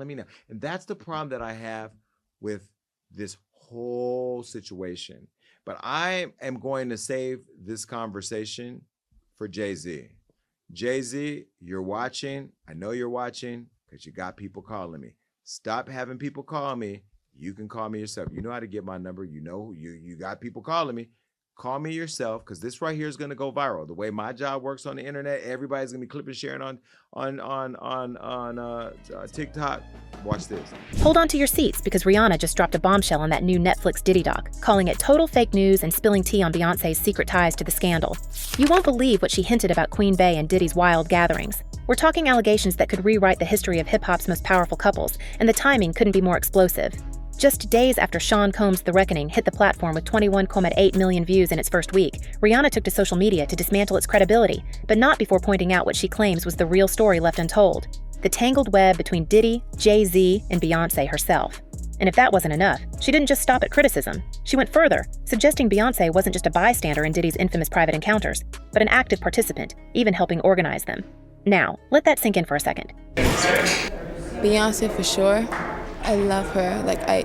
calling me now. And that's the problem that I have with this whole situation. But I am going to save this conversation for Jay-Z. Jay-Z, you're watching. I know you're watching because you got people calling me. Stop having people call me. You can call me yourself. You know how to get my number. You know you got people calling me. Call me yourself, because this right here is going to go viral. The way my job works on the internet, everybody's going to be clipping, sharing on TikTok. Watch this. Hold on to your seats, because Rihanna just dropped a bombshell on that new Netflix Diddy doc, calling it total fake news and spilling tea on Beyonce's secret ties to the scandal. You won't believe what she hinted about Queen Bey and Diddy's wild gatherings. We're talking allegations that could rewrite the history of hip-hop's most powerful couples, and the timing couldn't be more explosive. Just days after Sean Combs' The Reckoning hit the platform with 21.8 million views in its first week, Rihanna took to social media to dismantle its credibility, but not before pointing out what she claims was the real story left untold: the tangled web between Diddy, Jay-Z, and Beyonce herself. And if that wasn't enough, she didn't just stop at criticism. She went further, suggesting Beyonce wasn't just a bystander in Diddy's infamous private encounters, but an active participant, even helping organize them. Now, let that sink in for a second. Beyonce for sure. I love her. Like, I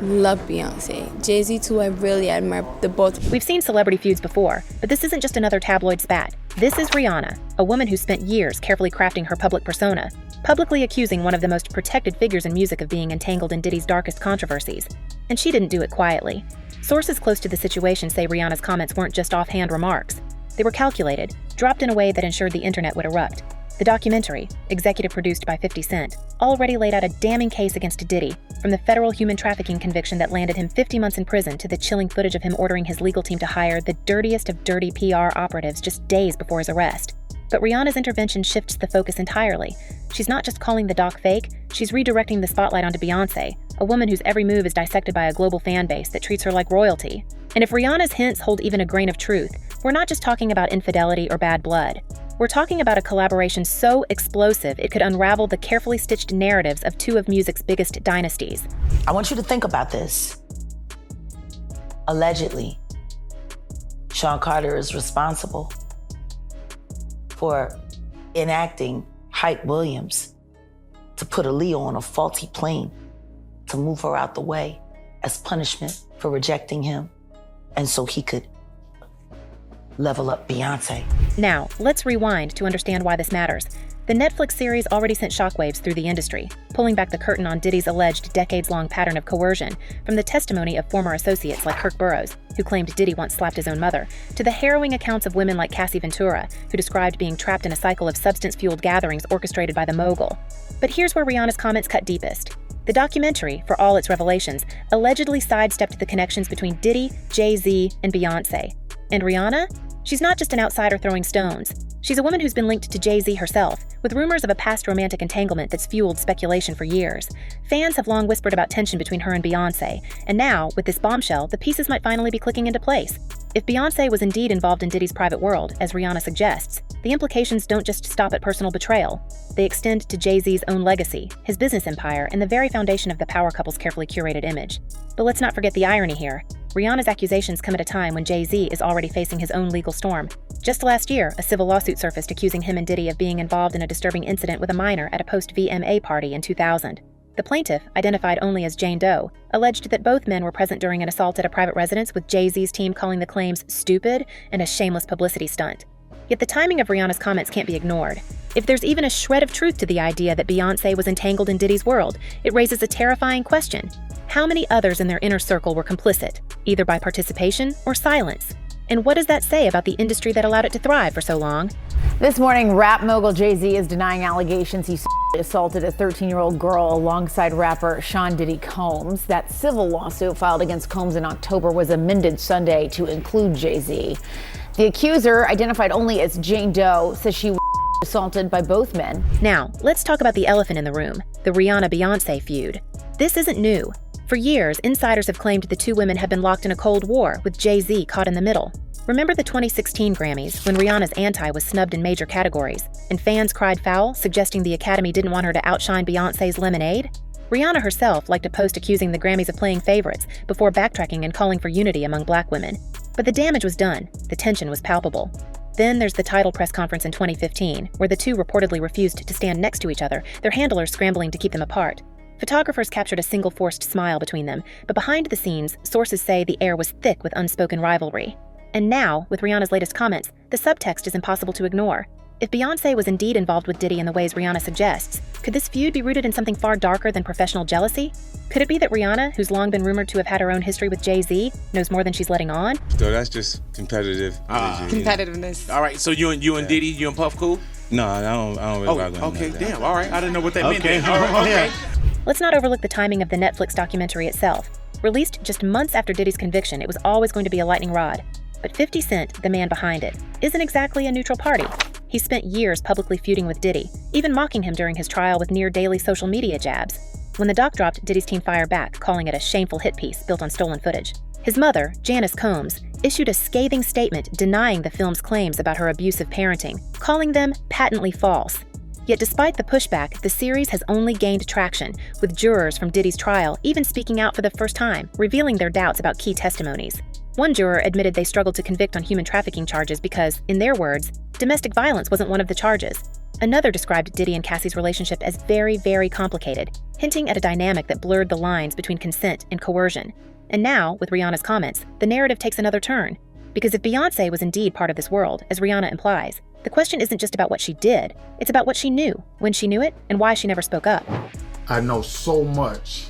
love Beyonce. Jay-Z too, I really admire the both. We've seen celebrity feuds before, but this isn't just another tabloid spat. This is Rihanna, a woman who spent years carefully crafting her public persona, publicly accusing one of the most protected figures in music of being entangled in Diddy's darkest controversies. And she didn't do it quietly. Sources close to the situation say Rihanna's comments weren't just offhand remarks. They were calculated, dropped in a way that ensured the internet would erupt. The documentary, executive produced by 50 Cent, already laid out a damning case against Diddy, from the federal human trafficking conviction that landed him 50 months in prison to the chilling footage of him ordering his legal team to hire the dirtiest of dirty PR operatives just days before his arrest. But Rihanna's intervention shifts the focus entirely. She's not just calling the doc fake, she's redirecting the spotlight onto Beyonce, a woman whose every move is dissected by a global fan base that treats her like royalty. And if Rihanna's hints hold even a grain of truth, we're not just talking about infidelity or bad blood. We're talking about a collaboration so explosive it could unravel the carefully stitched narratives of two of music's biggest dynasties. I want you to think about this. Allegedly, Sean Carter is responsible for enacting Hype Williams to put Aaliyah on a faulty plane to move her out the way as punishment for rejecting him, and so he could level up Beyonce. Now, let's rewind to understand why this matters. The Netflix series already sent shockwaves through the industry, pulling back the curtain on Diddy's alleged decades-long pattern of coercion, from the testimony of former associates like Kirk Burroughs, who claimed Diddy once slapped his own mother, to the harrowing accounts of women like Cassie Ventura, who described being trapped in a cycle of substance-fueled gatherings orchestrated by the mogul. But here's where Rihanna's comments cut deepest. The documentary, for all its revelations, allegedly sidestepped the connections between Diddy, Jay-Z, and Beyonce. And Rihanna? She's not just an outsider throwing stones. She's a woman who's been linked to Jay-Z herself, with rumors of a past romantic entanglement that's fueled speculation for years. Fans have long whispered about tension between her and Beyonce, and now, with this bombshell, the pieces might finally be clicking into place. If Beyonce was indeed involved in Diddy's private world, as Rihanna suggests, the implications don't just stop at personal betrayal. They extend to Jay-Z's own legacy, his business empire, and the very foundation of the power couple's carefully curated image. But let's not forget the irony here. Rihanna's accusations come at a time when Jay-Z is already facing his own legal storm. Just last year, a civil lawsuit surfaced accusing him and Diddy of being involved in a disturbing incident with a minor at a post-VMA party in 2000. The plaintiff, identified only as Jane Doe, alleged that both men were present during an assault at a private residence, with Jay-Z's team calling the claims stupid and a shameless publicity stunt. Yet the timing of Rihanna's comments can't be ignored. If there's even a shred of truth to the idea that Beyonce was entangled in Diddy's world, it raises a terrifying question. How many others in their inner circle were complicit, either by participation or silence? And what does that say about the industry that allowed it to thrive for so long? This morning, rap mogul Jay-Z is denying allegations he assaulted a 13-year-old girl alongside rapper Sean Diddy Combs. That civil lawsuit filed against Combs in October was amended Sunday to include Jay-Z. The accuser, identified only as Jane Doe, says she was assaulted by both men. Now, let's talk about the elephant in the room, the Rihanna-Beyonce feud. This isn't new. For years, insiders have claimed the two women have been locked in a Cold War, with Jay-Z caught in the middle. Remember the 2016 Grammys, when Rihanna's Anti was snubbed in major categories, and fans cried foul, suggesting the Academy didn't want her to outshine Beyonce's Lemonade? Rihanna herself liked to post accusing the Grammys of playing favorites, before backtracking and calling for unity among black women. But the damage was done. The tension was palpable. Then there's the title press conference in 2015, where the two reportedly refused to stand next to each other, their handlers scrambling to keep them apart. Photographers captured a single forced smile between them, but behind the scenes, sources say the air was thick with unspoken rivalry. And now, with Rihanna's latest comments, the subtext is impossible to ignore. If Beyoncé was indeed involved with Diddy in the ways Rihanna suggests, could this feud be rooted in something far darker than professional jealousy? Could it be that Rihanna, who's long been rumored to have had her own history with Jay-Z, knows more than she's letting on? So that's just competitive energy. Competitiveness. All right, so you and Diddy, you and Puff cool? No, I don't really rock with him okay, like that. damn, all right. I didn't know what that meant. Then. All right, okay. Let's not overlook the timing of the Netflix documentary itself. Released just months after Diddy's conviction, it was always going to be a lightning rod. But 50 Cent, the man behind it, isn't exactly a neutral party. He spent years publicly feuding with Diddy, even mocking him during his trial with near-daily social media jabs. When the doc dropped, Diddy's team fired back, calling it a shameful hit piece built on stolen footage. His mother, Janice Combs, issued a scathing statement denying the film's claims about her abusive parenting, calling them patently false. Yet despite the pushback, the series has only gained traction, with jurors from Diddy's trial even speaking out for the first time, revealing their doubts about key testimonies. One juror admitted they struggled to convict on human trafficking charges because, in their words, domestic violence wasn't one of the charges. Another described Diddy and Cassie's relationship as very, very complicated, hinting at a dynamic that blurred the lines between consent and coercion. And now, with Rihanna's comments, the narrative takes another turn. Because if Beyoncé was indeed part of this world, as Rihanna implies, the question isn't just about what she did, it's about what she knew, when she knew it, and why she never spoke up. I know so much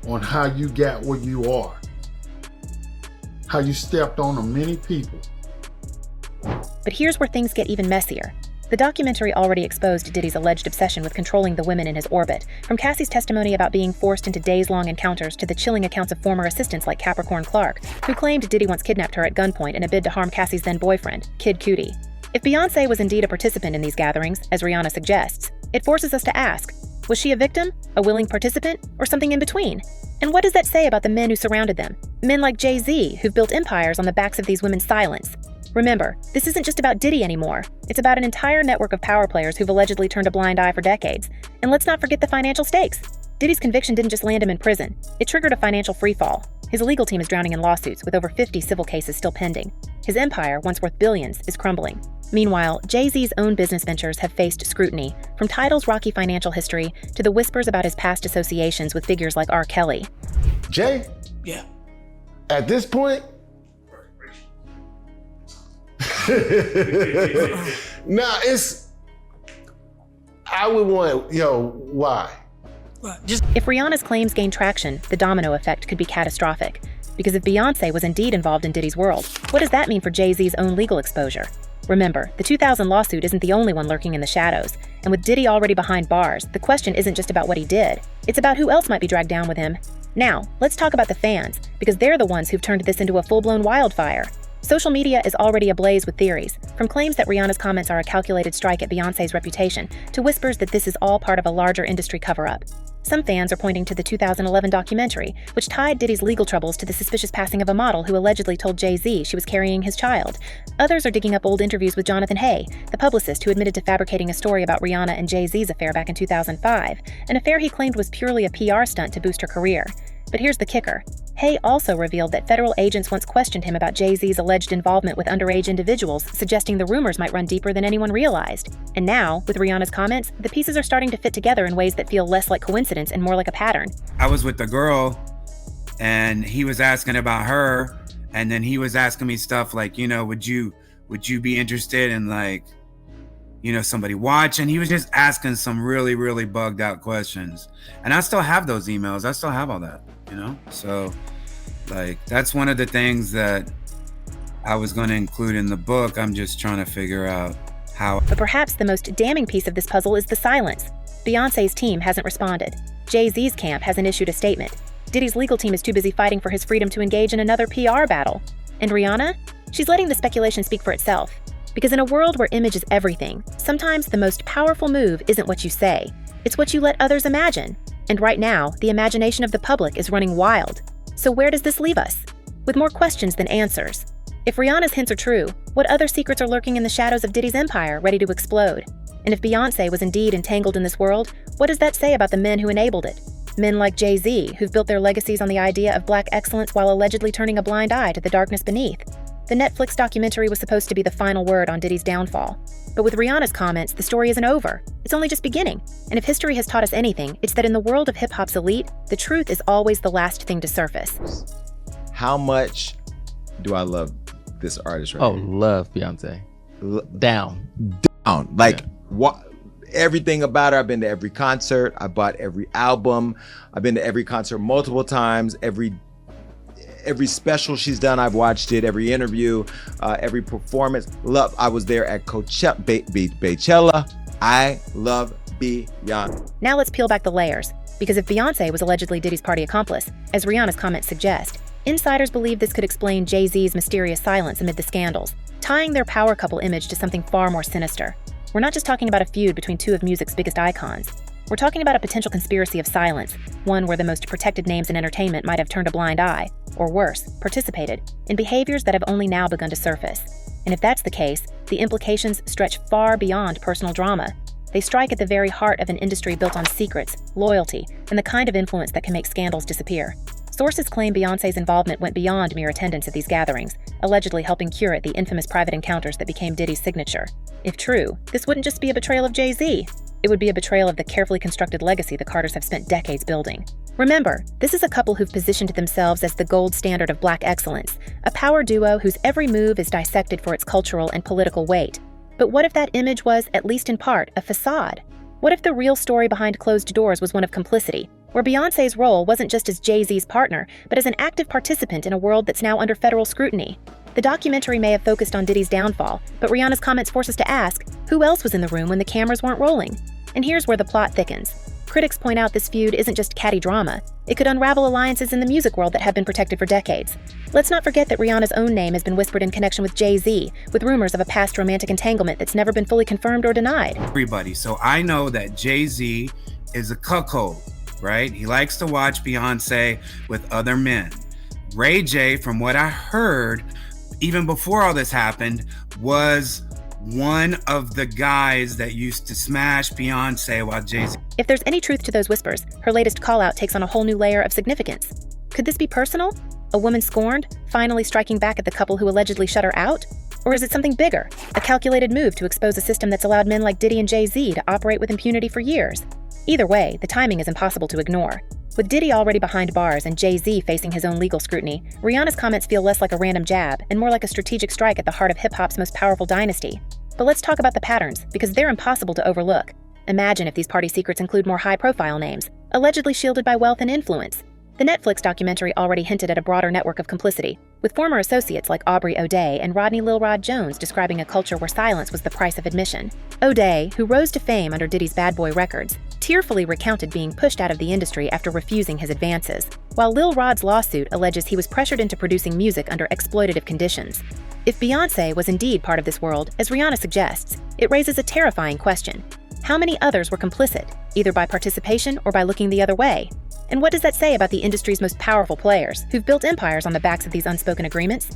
on how you got where you are, how you stepped on many people. But here's where things get even messier. The documentary already exposed Diddy's alleged obsession with controlling the women in his orbit, from Cassie's testimony about being forced into days-long encounters to the chilling accounts of former assistants like Capricorn Clark, who claimed Diddy once kidnapped her at gunpoint in a bid to harm Cassie's then-boyfriend, Kid Cudi. If Beyoncé was indeed a participant in these gatherings, as Rihanna suggests, it forces us to ask, was she a victim, a willing participant, or something in between? And what does that say about the men who surrounded them? Men like Jay-Z, who've built empires on the backs of these women's silence. Remember, this isn't just about Diddy anymore. It's about an entire network of power players who've allegedly turned a blind eye for decades. And let's not forget the financial stakes. Diddy's conviction didn't just land him in prison. It triggered a financial freefall. His legal team is drowning in lawsuits, with over 50 civil cases still pending. His empire, once worth billions, is crumbling. Meanwhile, Jay-Z's own business ventures have faced scrutiny, from Tidal's rocky financial history to the whispers about his past associations with figures like R. Kelly. Jay? Yeah. At this point? I would want, why? If Rihanna's claims gain traction, the domino effect could be catastrophic. Because if Beyoncé was indeed involved in Diddy's world, what does that mean for Jay-Z's own legal exposure? Remember, the 2000 lawsuit isn't the only one lurking in the shadows. And with Diddy already behind bars, the question isn't just about what he did. It's about who else might be dragged down with him. Now, let's talk about the fans, because they're the ones who've turned this into a full-blown wildfire. Social media is already ablaze with theories, from claims that Rihanna's comments are a calculated strike at Beyoncé's reputation, to whispers that this is all part of a larger industry cover-up. Some fans are pointing to the 2011 documentary, which tied Diddy's legal troubles to the suspicious passing of a model who allegedly told Jay-Z she was carrying his child. Others are digging up old interviews with Jonathan Hay, the publicist who admitted to fabricating a story about Rihanna and Jay-Z's affair back in 2005, an affair he claimed was purely a PR stunt to boost her career. But here's the kicker. Hay also revealed that federal agents once questioned him about Jay-Z's alleged involvement with underage individuals, suggesting the rumors might run deeper than anyone realized. And now, with Rihanna's comments, the pieces are starting to fit together in ways that feel less like coincidence and more like a pattern. I was with the girl, and he was asking about her, and then he was asking me stuff like, would you be interested in somebody watching? He was just asking some really, really bugged out questions. And I still have those emails. I still have all that, So, that's one of the things that I was going to include in the book. I'm just trying to figure out how. But perhaps the most damning piece of this puzzle is the silence. Beyoncé's team hasn't responded. Jay-Z's camp hasn't issued a statement. Diddy's legal team is too busy fighting for his freedom to engage in another PR battle. And Rihanna? She's letting the speculation speak for itself. Because in a world where image is everything, sometimes the most powerful move isn't what you say. It's what you let others imagine. And right now, the imagination of the public is running wild. So where does this leave us? With more questions than answers. If Rihanna's hints are true, what other secrets are lurking in the shadows of Diddy's empire ready to explode? And if Beyoncé was indeed entangled in this world, what does that say about the men who enabled it? Men like Jay-Z, who've built their legacies on the idea of black excellence while allegedly turning a blind eye to the darkness beneath. The Netflix documentary was supposed to be the final word on Diddy's downfall. But with Rihanna's comments, the story isn't over. It's only just beginning. And if history has taught us anything, it's that in the world of hip-hop's elite, the truth is always the last thing to surface. How much do I love this artist right here? Love Beyonce. Down. Like, what? Everything about her. I've been to every concert. I bought every album. I've been to every concert multiple times. Every special she's done, I've watched it. Every interview, every performance. Love. I was there at Beychella. I love Beyonce. Now let's peel back the layers. Because if Beyonce was allegedly Diddy's party accomplice, as Rihanna's comments suggest, insiders believe this could explain Jay-Z's mysterious silence amid the scandals, tying their power couple image to something far more sinister. We're not just talking about a feud between two of music's biggest icons. We're talking about a potential conspiracy of silence, one where the most protected names in entertainment might have turned a blind eye, or worse, participated, in behaviors that have only now begun to surface. And if that's the case, the implications stretch far beyond personal drama. They strike at the very heart of an industry built on secrets, loyalty, and the kind of influence that can make scandals disappear. Sources claim Beyonce's involvement went beyond mere attendance at these gatherings, allegedly helping curate the infamous private encounters that became Diddy's signature. If true, this wouldn't just be a betrayal of Jay-Z. It would be a betrayal of the carefully constructed legacy the Carters have spent decades building. Remember, this is a couple who've positioned themselves as the gold standard of Black excellence, a power duo whose every move is dissected for its cultural and political weight. But what if that image was, at least in part, a facade? What if the real story behind closed doors was one of complicity, where Beyonce's role wasn't just as Jay-Z's partner, but as an active participant in a world that's now under federal scrutiny? The documentary may have focused on Diddy's downfall, but Rihanna's comments force us to ask, who else was in the room when the cameras weren't rolling? And here's where the plot thickens. Critics point out this feud isn't just catty drama. It could unravel alliances in the music world that have been protected for decades. Let's not forget that Rihanna's own name has been whispered in connection with Jay-Z, with rumors of a past romantic entanglement that's never been fully confirmed or denied. Everybody. So I know that Jay-Z is a cuckold, right? He likes to watch Beyonce with other men. Ray J, from what I heard, even before all this happened, was one of the guys that used to smash Beyonce while Jay-Z. If there's any truth to those whispers, her latest call-out takes on a whole new layer of significance. Could this be personal? A woman scorned, finally striking back at the couple who allegedly shut her out? Or is it something bigger, a calculated move to expose a system that's allowed men like Diddy and Jay-Z to operate with impunity for years? Either way, the timing is impossible to ignore. With Diddy already behind bars and Jay-Z facing his own legal scrutiny, Rihanna's comments feel less like a random jab and more like a strategic strike at the heart of hip-hop's most powerful dynasty. But let's talk about the patterns, because they're impossible to overlook. Imagine if these party secrets include more high-profile names, allegedly shielded by wealth and influence. The Netflix documentary already hinted at a broader network of complicity, with former associates like Aubrey O'Day and Rodney Lil Rod Jones describing a culture where silence was the price of admission. O'Day, who rose to fame under Diddy's Bad Boy records, tearfully recounted being pushed out of the industry after refusing his advances, while Lil Rod's lawsuit alleges he was pressured into producing music under exploitative conditions. If Beyonce was indeed part of this world, as Rihanna suggests, it raises a terrifying question. How many others were complicit, either by participation or by looking the other way? And what does that say about the industry's most powerful players, who've built empires on the backs of these unspoken agreements?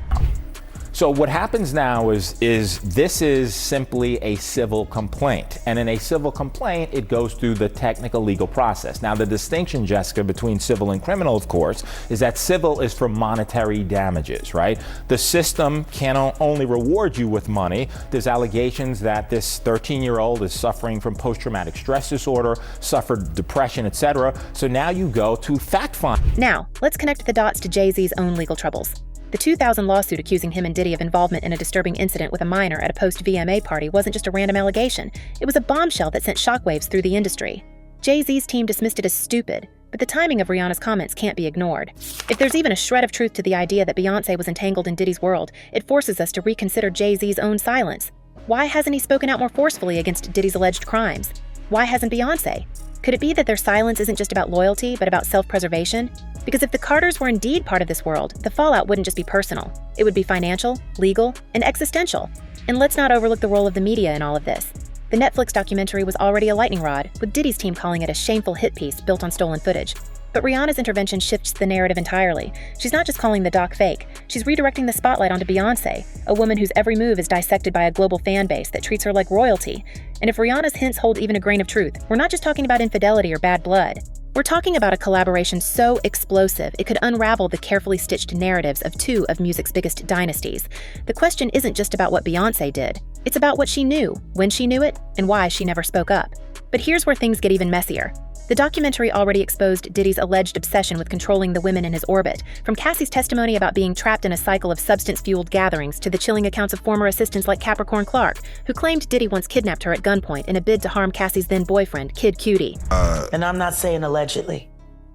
So what happens now is this is simply a civil complaint. And in a civil complaint, it goes through the technical legal process. Now, the distinction, Jessica, between civil and criminal, of course, is that civil is for monetary damages, right? The system can only reward you with money. There's allegations that this 13-year-old is suffering from post-traumatic stress disorder, suffered depression, etc. So now you go to fact-find. Now, let's connect the dots to Jay-Z's own legal troubles. The 2000 lawsuit accusing him and Diddy of involvement in a disturbing incident with a minor at a post-VMA party wasn't just a random allegation. It was a bombshell that sent shockwaves through the industry. Jay-Z's team dismissed it as stupid, but the timing of Rihanna's comments can't be ignored. If there's even a shred of truth to the idea that Beyonce was entangled in Diddy's world, it forces us to reconsider Jay-Z's own silence. Why hasn't he spoken out more forcefully against Diddy's alleged crimes? Why hasn't Beyonce? Could it be that their silence isn't just about loyalty, but about self-preservation? Because if the Carters were indeed part of this world, the fallout wouldn't just be personal. It would be financial, legal, and existential. And let's not overlook the role of the media in all of this. The Netflix documentary was already a lightning rod, with Diddy's team calling it a shameful hit piece built on stolen footage. But Rihanna's intervention shifts the narrative entirely. She's not just calling the doc fake, she's redirecting the spotlight onto Beyonce, a woman whose every move is dissected by a global fan base that treats her like royalty. And if Rihanna's hints hold even a grain of truth, we're not just talking about infidelity or bad blood. We're talking about a collaboration so explosive it could unravel the carefully stitched narratives of two of music's biggest dynasties. The question isn't just about what Beyoncé did. It's about what she knew, when she knew it, and why she never spoke up. But here's where things get even messier. The documentary already exposed Diddy's alleged obsession with controlling the women in his orbit, from Cassie's testimony about being trapped in a cycle of substance-fueled gatherings to the chilling accounts of former assistants like Capricorn Clark, who claimed Diddy once kidnapped her at gunpoint in a bid to harm Cassie's then-boyfriend, Kid Cutie. And I'm not saying allegedly.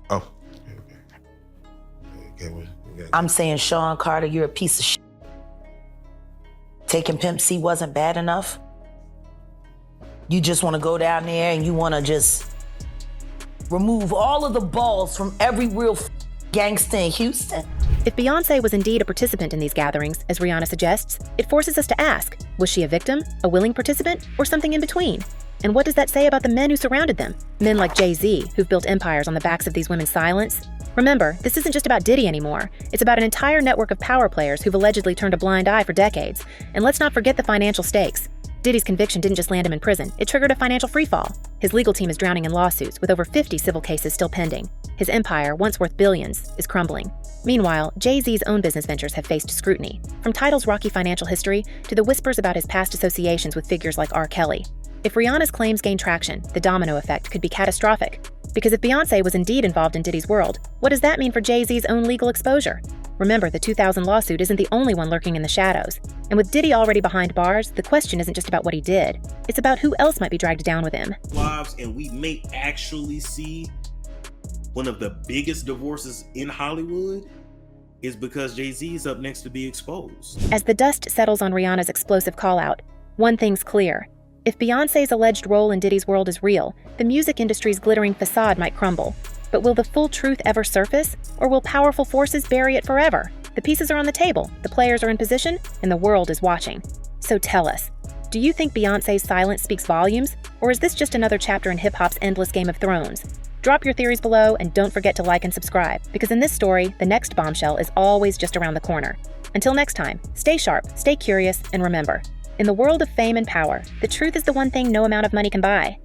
Oh. Okay. I'm saying, Sean Carter, you're a piece of shit. Taking Pimp C wasn't bad enough? You just want to go down there and you want to just remove all of the balls from every real gangster in Houston? If Beyoncé was indeed a participant in these gatherings, as Rihanna suggests, it forces us to ask, was she a victim, a willing participant, or something in between? And what does that say about the men who surrounded them? Men like Jay-Z, who've built empires on the backs of these women's silence? Remember, this isn't just about Diddy anymore. It's about an entire network of power players who've allegedly turned a blind eye for decades. And let's not forget the financial stakes. Diddy's conviction didn't just land him in prison, it triggered a financial freefall. His legal team is drowning in lawsuits, with over 50 civil cases still pending. His empire, once worth billions, is crumbling. Meanwhile, Jay-Z's own business ventures have faced scrutiny, from Tidal's rocky financial history to the whispers about his past associations with figures like R. Kelly. If Rihanna's claims gain traction, the domino effect could be catastrophic. Because if Beyoncé was indeed involved in Diddy's world, what does that mean for Jay-Z's own legal exposure? Remember, the 2000 lawsuit isn't the only one lurking in the shadows. And with Diddy already behind bars, the question isn't just about what he did. It's about who else might be dragged down with him. Lives, and we may actually see one of the biggest divorces in Hollywood is because Jay-Z is up next to be exposed. As the dust settles on Rihanna's explosive call-out, one thing's clear. If Beyoncé's alleged role in Diddy's world is real, the music industry's glittering facade might crumble. But will the full truth ever surface? Or will powerful forces bury it forever? The pieces are on the table, the players are in position, and the world is watching. So tell us, do you think Beyoncé's silence speaks volumes? Or is this just another chapter in hip-hop's endless Game of Thrones? Drop your theories below and don't forget to like and subscribe, because in this story, the next bombshell is always just around the corner. Until next time, stay sharp, stay curious, and remember, in the world of fame and power, the truth is the one thing no amount of money can buy.